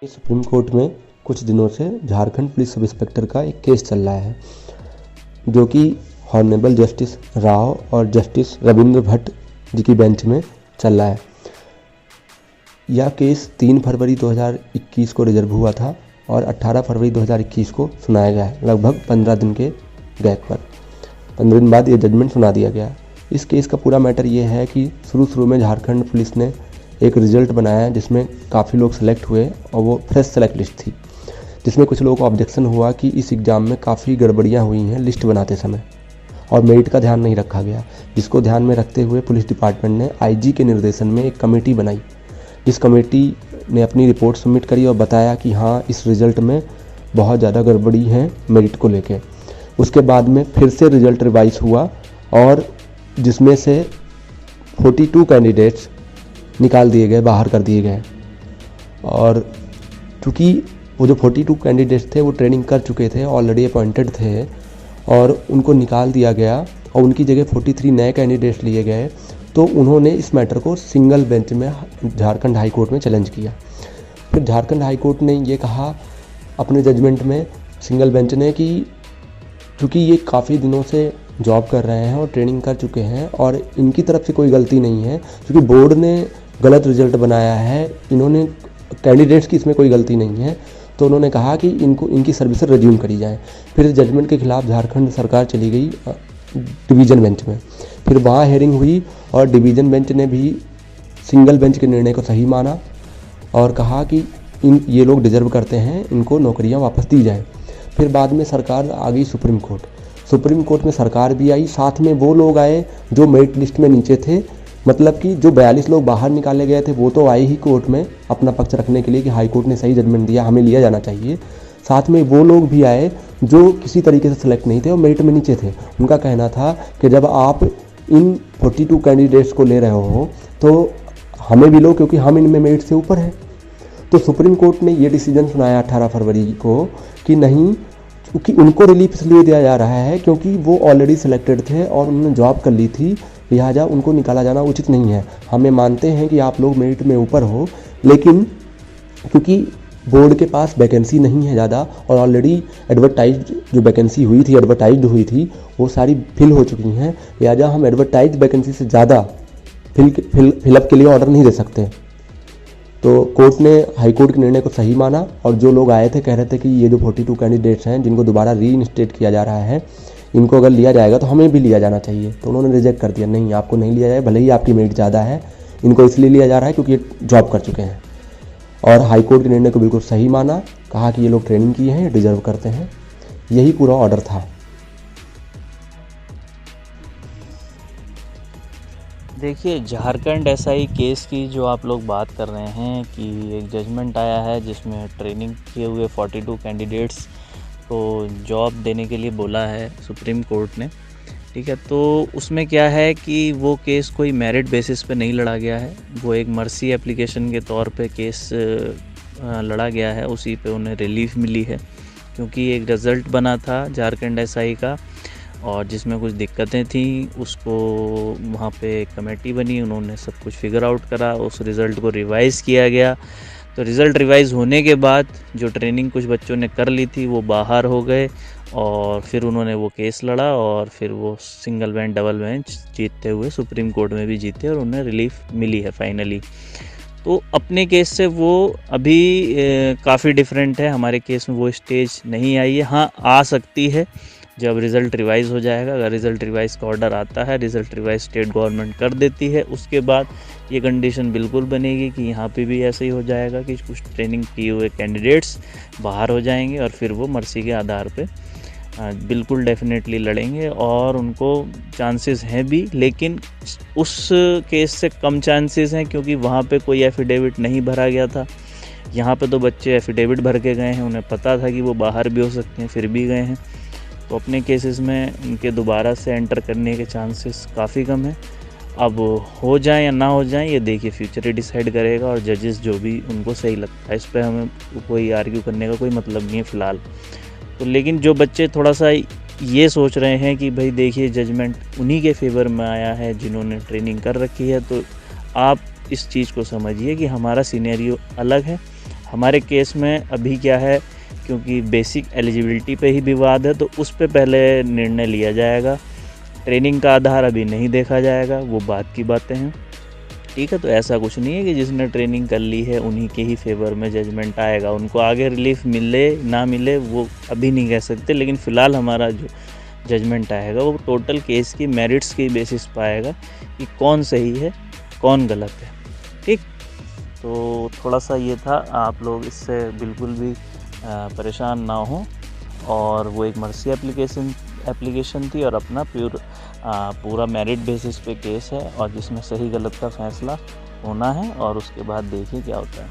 Supreme court में कुछ दिनों से झारखंड पुलिस सब इंस्पेक्टर का एक केस चल रहा है, जो कि हॉनरेबल जस्टिस राव और जस्टिस रविंद्र भट्ट जी की बेंच में चल रहा है। यह केस 3 फरवरी 2021 को रिजर्व हुआ था और 18 फरवरी 2021 को सुनाया गया है। लगभग 15 दिन के गैप पर 15 दिन बाद ये जजमेंट सुना दिया गया। इस केस का पूरा मैटर ये है कि शुरू में झारखंड पुलिस ने एक रिज़ल्ट बनाया जिसमें काफ़ी लोग सेलेक्ट हुए और वो फ्रेश सेलेक्ट लिस्ट थी, जिसमें कुछ लोगों को ऑब्जेक्शन हुआ कि इस एग्ज़ाम में काफ़ी गड़बड़ियाँ हुई हैं लिस्ट बनाते समय और मेरिट का ध्यान नहीं रखा गया, जिसको ध्यान में रखते हुए पुलिस डिपार्टमेंट ने आईजी के निर्देशन में एक कमेटी बनाई, जिस कमेटी ने अपनी रिपोर्ट सबमिट करी और बताया कि हाँ, इस रिज़ल्ट में बहुत ज़्यादा गड़बड़ी है मेरिट को लेके। उसके बाद में फिर से रिज़ल्ट रिवाइज हुआ और जिसमें से 42 कैंडिडेट्स निकाल दिए गए, बाहर कर दिए गए। और चूँकि वो जो 42 कैंडिडेट्स थे वो ट्रेनिंग कर चुके थे, ऑलरेडी अपॉइंटेड थे और उनको निकाल दिया गया और उनकी जगह 43 नए कैंडिडेट्स लिए गए। तो उन्होंने इस मैटर को सिंगल बेंच में झारखंड हाई कोर्ट में चैलेंज किया। फिर झारखंड हाई कोर्ट ने ये कहा अपने जजमेंट में, सिंगल बेंच ने, कि चूँकि ये काफ़ी दिनों से जॉब कर रहे हैं और ट्रेनिंग कर चुके हैं और इनकी तरफ से कोई गलती नहीं है, क्योंकि बोर्ड ने गलत रिजल्ट बनाया है, इन्होंने कैंडिडेट्स की इसमें कोई गलती नहीं है, तो उन्होंने कहा कि इनकी सर्विसेज रिज्यूम करी जाए। फिर जजमेंट के खिलाफ झारखंड सरकार चली गई डिवीज़न बेंच में। फिर वहाँ हेयरिंग हुई और डिवीज़न बेंच ने भी सिंगल बेंच के निर्णय को सही माना और कहा कि ये लोग डिजर्व करते हैं, इनको नौकरियाँ वापस दी जाएँ। फिर बाद में सरकार आ गई सुप्रीम कोर्ट में सरकार भी आई, साथ में वो लोग आए जो मेरिट लिस्ट में नीचे थे। मतलब कि जो 42 लोग बाहर निकाले गए थे वो तो आए ही कोर्ट में अपना पक्ष रखने के लिए कि हाई कोर्ट ने सही जजमेंट दिया, हमें लिया जाना चाहिए। साथ में वो लोग भी आए जो किसी तरीके से सेलेक्ट नहीं थे और मेरिट में नीचे थे। उनका कहना था कि जब आप इन 42 कैंडिडेट्स को ले रहे हो तो हमें भी लो, क्योंकि हम इनमें मेरिट से ऊपर हैं। तो सुप्रीम कोर्ट ने ये डिसीजन सुनाया 18 फरवरी को कि नहीं, क्योंकि उनको रिलीफ इसलिए दिया जा रहा है क्योंकि वो ऑलरेडी सिलेक्टेड थे और उन्होंने जॉब कर ली थी, लिहाजा उनको निकाला जाना उचित नहीं है। हमें मानते हैं कि आप लोग मेरिट में ऊपर हो, लेकिन क्योंकि बोर्ड के पास वैकेंसी नहीं है ज़्यादा और ऑलरेडी एडवर्टाइज्ड जो वैकेंसी हुई थी वो सारी फिल हो चुकी हैं, लिहाजा हम एडवर्टाइज्ड वैकेंसी से ज़्यादा फिलअप के लिए ऑर्डर नहीं दे सकते। तो कोर्ट ने हाई कोर्ट के निर्णय को सही माना और जो लोग आए थे कह रहे थे कि ये जो 42 कैंडिडेट्स हैं जिनको दोबारा रीइंस्टेट किया जा रहा है, इनको अगर लिया जाएगा तो हमें भी लिया जाना चाहिए। तो उन्होंने रिजेक्ट कर दिया, नहीं, आपको नहीं लिया जाए, भले ही आपकी मेरिट ज़्यादा है, इनको इसलिए लिया जा रहा है क्योंकि ये जॉब कर चुके हैं। और हाई कोर्ट के निर्णय को बिल्कुल सही माना, कहा कि ये लोग ट्रेनिंग किए हैं, ये डिजर्व करते हैं। यही पूरा ऑर्डर था। देखिए, झारखंड एसआई केस की जो आप लोग बात कर रहे हैं कि एक जजमेंट आया है जिसमें ट्रेनिंग किए हुए 42 कैंडिडेट्स को जॉब देने के लिए बोला है सुप्रीम कोर्ट ने, ठीक है। तो उसमें क्या है कि वो केस कोई मेरिट बेसिस पे नहीं लड़ा गया है, वो एक मर्सी एप्लीकेशन के तौर पे केस लड़ा गया है, उसी पे उन्हें रिलीफ मिली है क्योंकि एक रिज़ल्ट बना था झारखंड एसआई का और जिसमें कुछ दिक्कतें थी। उसको वहाँ पे एक कमेटी बनी, उन्होंने सब कुछ फिगर आउट करा, उस रिज़ल्ट को रिवाइज़ किया गया। तो रिज़ल्ट रिवाइज़ होने के बाद जो ट्रेनिंग कुछ बच्चों ने कर ली थी वो बाहर हो गए और फिर उन्होंने वो केस लड़ा और फिर वो सिंगल बेंच डबल बेंच जीतते हुए सुप्रीम कोर्ट में भी जीते और उन्हें रिलीफ मिली है फाइनली। तो अपने केस से वो अभी काफ़ी डिफरेंट है, हमारे केस में वो स्टेज नहीं आई है। हाँ, आ सकती है जब रिज़ल्ट रिवाइज़ हो जाएगा। अगर रिज़ल्ट रिवाइज़ का ऑर्डर आता है, रिज़ल्ट रिवाइज़ स्टेट गवर्नमेंट कर देती है, उसके बाद ये कंडीशन बिल्कुल बनेगी कि यहाँ पे भी ऐसे ही हो जाएगा कि कुछ ट्रेनिंग किए हुए कैंडिडेट्स बाहर हो जाएंगे और फिर वो मर्सी के आधार पे बिल्कुल डेफिनेटली लड़ेंगे और उनको चांसेस हैं भी, लेकिन उस केस से कम चांसेस हैं क्योंकि वहाँ पे कोई एफिडेविट नहीं भरा गया था। यहाँ पे तो बच्चे एफिडेविट भर के गए हैं, उन्हें पता था कि वो बाहर भी हो सकते हैं, फिर भी गए हैं। तो अपने केसेस में उनके दोबारा से एंटर करने के चांसेस काफ़ी कम है। अब हो जाए या ना हो जाए ये देखिए फ्यूचर ही डिसाइड करेगा और जजेस जो भी उनको सही लगता है, इस पर हमें कोई आर्ग्यू करने का कोई मतलब नहीं है फ़िलहाल। तो लेकिन जो बच्चे थोड़ा सा ये सोच रहे हैं कि भाई देखिए जजमेंट उन्हीं के फेवर में आया है जिन्होंने ट्रेनिंग कर रखी है, तो आप इस चीज़ को समझिए कि हमारा सिनेरियो अलग है। हमारे केस में अभी क्या है, क्योंकि बेसिक एलिजिबिलिटी पे ही विवाद है तो उस पे पहले निर्णय लिया जाएगा। ट्रेनिंग का आधार अभी नहीं देखा जाएगा, वो बात की बातें हैं। ठीक है, तो ऐसा कुछ नहीं है कि जिसने ट्रेनिंग कर ली है उन्हीं के ही फेवर में जजमेंट आएगा। उनको आगे रिलीफ मिले ना मिले वो अभी नहीं कह सकते, लेकिन फ़िलहाल हमारा जो जजमेंट आएगा वो टोटल केस की मेरिट्स की बेसिस पर आएगा कि कौन सही है कौन गलत है। ठीक, तो थोड़ा सा ये था, आप लोग इससे बिल्कुल भी परेशान ना हो। और वो एक मर्सी एप्लीकेशन थी और अपना पूरा मेरिट बेसिस पे केस है, और जिसमें सही गलत का फैसला होना है और उसके बाद देखिए क्या होता है।